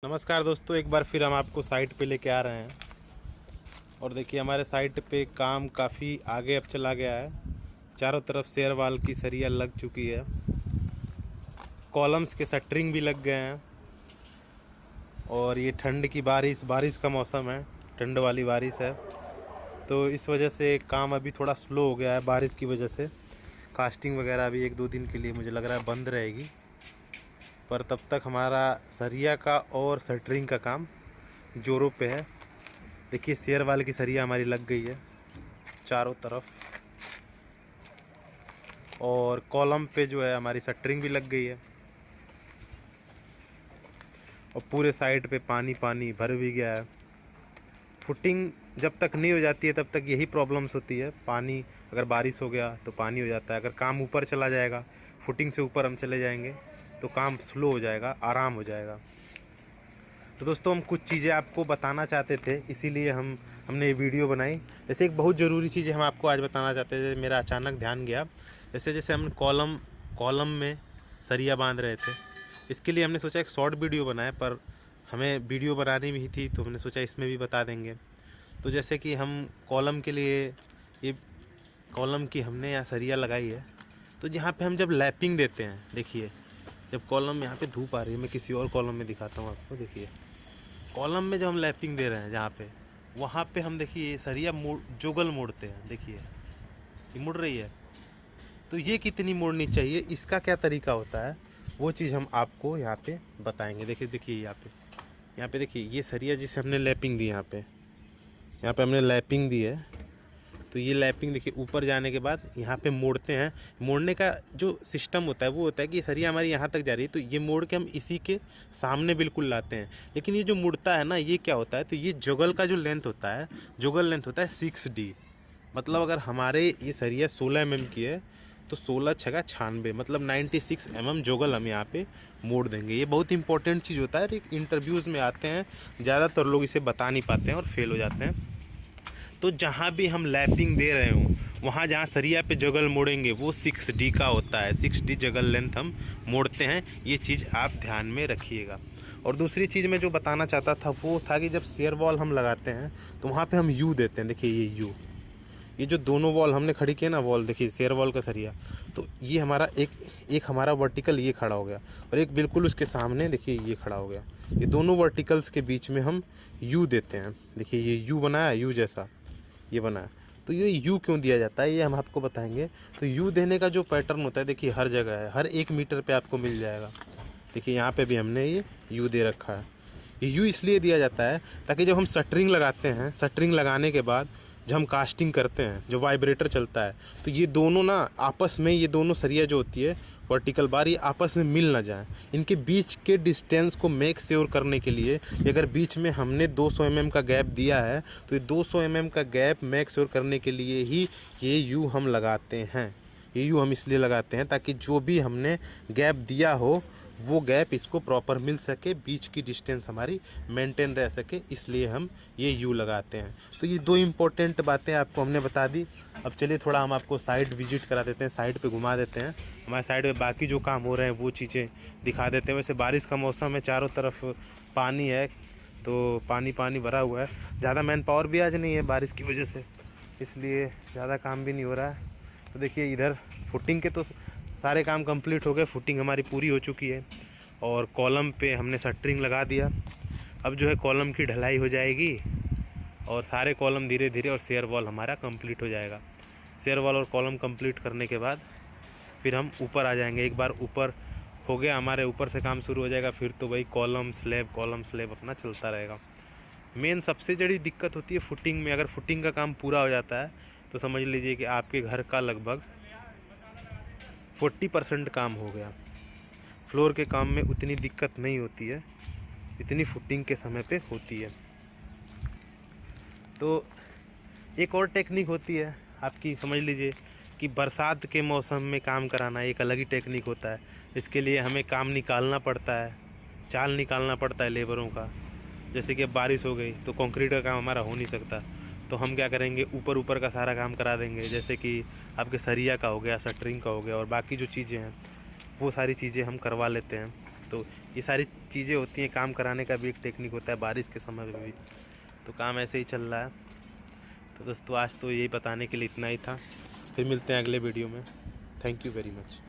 नमस्कार दोस्तों, एक बार फिर हम आपको साइट पे लेके आ रहे हैं। और देखिए हमारे साइट पे काम काफ़ी आगे अब चला गया है। चारों तरफ शेयर वाल की सरिया लग चुकी है, कॉलम्स के शटरिंग भी लग गए हैं। और ये ठंड की बारिश का मौसम है, ठंड वाली बारिश है, तो इस वजह से काम अभी थोड़ा स्लो हो गया है। बारिश की वजह से कास्टिंग वगैरह अभी 1-2 दिन के लिए मुझे लग रहा है बंद रहेगी, पर तब तक हमारा सरिया का और शटरिंग का काम जोरों पे है। देखिए शेयर वाल की सरिया हमारी लग गई है चारों तरफ, और कॉलम पे जो है हमारी शटरिंग भी लग गई है। और पूरे साइड पे पानी पानी भर भी गया है। फुटिंग जब तक नहीं हो जाती है तब तक यही प्रॉब्लम्स होती है। पानी, अगर बारिश हो गया तो पानी हो जाता है। अगर काम ऊपर चला जाएगा, फुटिंग से ऊपर हम चले जाएंगे तो काम स्लो हो जाएगा, आराम हो जाएगा। तो दोस्तों हम कुछ चीज़ें आपको बताना चाहते थे, इसीलिए हमने ये वीडियो बनाई। जैसे एक बहुत ज़रूरी चीज़ हम आपको आज बताना चाहते थे, मेरा अचानक ध्यान गया। जैसे हम कॉलम में सरिया बांध रहे थे, इसके लिए हमने सोचा एक शॉर्ट वीडियो बनाए, पर हमें वीडियो बनानी भी थी तो हमने सोचा इसमें भी बता देंगे। तो जैसे कि हम कॉलम के लिए, ये कॉलम की हमने यहाँ सरिया लगाई है, तो जहाँ पे हम जब लैपिंग देते हैं, देखिए जब कॉलम, यहाँ पे धूप आ रही है, मैं किसी और कॉलम में दिखाता हूँ आपको। देखिए कॉलम में जब हम लैपिंग दे रहे हैं जहाँ पे, वहाँ पे हम देखिए सरिया जोगल मोड़ते हैं। देखिए ये मुड़ रही है, तो ये कितनी मोड़नी चाहिए, इसका क्या तरीका होता है, वो चीज़ हम आपको यहाँ पे बताएंगे। देखिए यहाँ पे देखिए ये सरिया जिसे हमने लैपिंग दी, यहाँ पे हमने लैपिंग दी है। तो ये लैपिंग देखिए ऊपर जाने के बाद यहाँ पे मोड़ते हैं। मोड़ने का जो सिस्टम होता है वो होता है कि सरिया हमारी यहाँ तक जा रही है, तो ये मोड़ के हम इसी के सामने बिल्कुल लाते हैं। लेकिन ये जो मुड़ता है ना, ये क्या होता है, तो ये जुगल का जो लेंथ होता है, जुगल लेंथ होता है 6D। मतलब अगर हमारे ये सरिया 16 mm की है तो 16 छगा 96, मतलब 96 mm जोगल हम यहाँ पे मोड़ देंगे। ये बहुत इंपॉर्टेंट चीज़ होता है। इंटरव्यूज़ में आते हैं, ज़्यादातर लोग इसे बता नहीं पाते हैं और फेल हो जाते हैं। तो जहाँ भी हम लैपिंग दे रहे हों, वहाँ जहाँ सरिया पे जगल मोड़ेंगे वो 6D का होता है। 6D जगल लेंथ हम मोड़ते हैं, ये चीज़ आप ध्यान में रखिएगा। और दूसरी चीज़ मैं जो बताना चाहता था वो था कि जब शेयर वॉल हम लगाते हैं तो वहाँ पे हम यू देते हैं। देखिए ये जो दोनों वॉल हमने खड़ी किए ना, वॉल देखिए शेयर वॉल का सरिया, तो ये हमारा एक हमारा वर्टिकल ये खड़ा हो गया, और एक बिल्कुल उसके सामने देखिए ये खड़ा हो गया। ये दोनों वर्टिकल्स के बीच में हम यू देते हैं। देखिए ये यू बनाया, यू जैसा ये बना है। तो ये यू क्यों दिया जाता है ये हम आपको बताएंगे। तो यू देने का जो पैटर्न होता है, देखिए हर जगह है, हर 1 मीटर पे आपको मिल जाएगा। देखिए यहाँ पे भी हमने ये यू दे रखा है। ये यू इसलिए दिया जाता है ताकि जब हम शटरिंग लगाते हैं, शटरिंग लगाने के बाद जब हम कास्टिंग करते हैं, जो वाइब्रेटर चलता है, तो ये दोनों ना आपस में, ये दोनों सरिया जो होती है वर्टिकल बार, ये आपस में मिल ना जाए। इनके बीच के डिस्टेंस को मेक श्योर करने के लिए, अगर बीच में हमने 200 mm का गैप दिया है, तो ये 200 mm का गैप मेक श्योर करने के लिए ही ये यू हम लगाते हैं। ये यू हम इसलिए लगाते हैं ताकि जो भी हमने गैप दिया हो वो गैप इसको प्रॉपर मिल सके, बीच की डिस्टेंस हमारी मेंटेन रह सके, इसलिए हम ये यू लगाते हैं। तो ये 2 इम्पोर्टेंट बातें आपको हमने बता दी। अब चलिए थोड़ा हम आपको साइट विजिट करा देते हैं, साइट पे घुमा देते हैं। हमारे साइड में बाकी जो काम हो रहे हैं वो चीज़ें दिखा देते हैं। वैसे बारिश का मौसम है, चारों तरफ पानी है, तो पानी पानी भरा हुआ है। ज़्यादा मैन पावर भी आज नहीं है बारिश की वजह से, इसलिए ज़्यादा काम भी नहीं हो रहा है। तो देखिए इधर फुटिंग के तो सारे काम कंप्लीट हो गए, फुटिंग हमारी पूरी हो चुकी है, और कॉलम पे हमने शटरिंग लगा दिया। अब जो है कॉलम की ढलाई हो जाएगी और सारे कॉलम धीरे धीरे, और शेयर वॉल हमारा कंप्लीट हो जाएगा। शेयर वॉल और कॉलम कंप्लीट करने के बाद फिर हम ऊपर आ जाएंगे। एक बार ऊपर हो गया, हमारे ऊपर से काम शुरू हो जाएगा, फिर तो वही कॉलम स्लैब अपना चलता रहेगा। मेन सबसे बड़ी दिक्कत होती है फुटिंग में। अगर फुटिंग का काम पूरा हो जाता है तो समझ लीजिए कि आपके घर का लगभग 40% काम हो गया। फ्लोर के काम में उतनी दिक्कत नहीं होती है, इतनी फुटिंग के समय पे होती है। तो एक और टेक्निक होती है आपकी, समझ लीजिए कि बरसात के मौसम में काम कराना एक अलग ही टेक्निक होता है। इसके लिए हमें काम निकालना पड़ता है, चाल निकालना पड़ता है लेबरों का। जैसे कि अब बारिश हो गई तो कंक्रीट का काम हमारा हो नहीं सकता, तो हम क्या करेंगे, ऊपर का सारा काम करा देंगे। जैसे कि आपके सरिया का हो गया, शटरिंग का हो गया, और बाकी जो चीज़ें हैं वो सारी चीज़ें हम करवा लेते हैं। तो ये सारी चीज़ें होती हैं, काम कराने का भी एक टेक्निक होता है बारिश के समय में भी। तो काम ऐसे ही चल रहा है। तो दोस्तों आज तो यही बताने के लिए इतना ही था, फिर मिलते हैं अगले वीडियो में। Thank you very much.